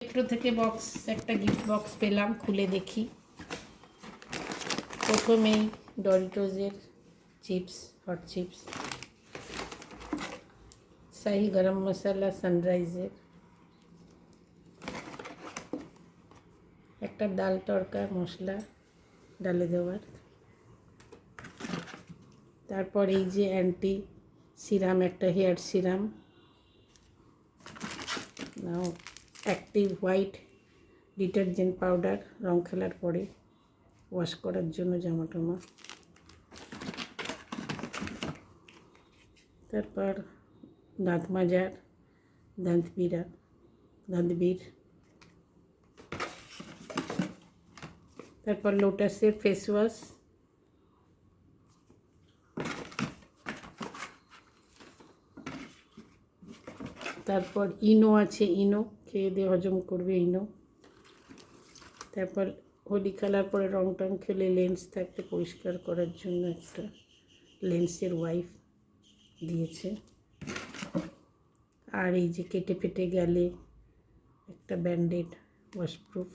Metro থেকে box একটা gift box পেলাম, খুলে দেখি। প্রথমেই ডরিটোজের চিপস, হট চিপস, শাহি গরম মশলা সানরাইজের, একটা ডাল তড়কা মশলা ডালে দেওয়ার, তারপর এই যে অ্যান্টি সিরাম, একটা hair serum, now active white detergent powder, রং খেলার পরে ওয়াশ করার জন্য জামা টামা, তারপর দাঁত মাজার দাঁতবীর, তারপর লোটাসের ফেস ওয়াশ, তারপর ইনো আছে, ইনো খেয়ে দিয়ে হজম করবে ইনো, তারপর হোলি খেলার পরে রং টং খেলে লেন্স থাকতে পরিষ্কার করার জন্য একটা লেন্সের ওয়াইপ দিয়েছে, আর এই যে কেটে ফেটে গেলে একটা ব্যান্ডেড ওয়াশপ্রুফ।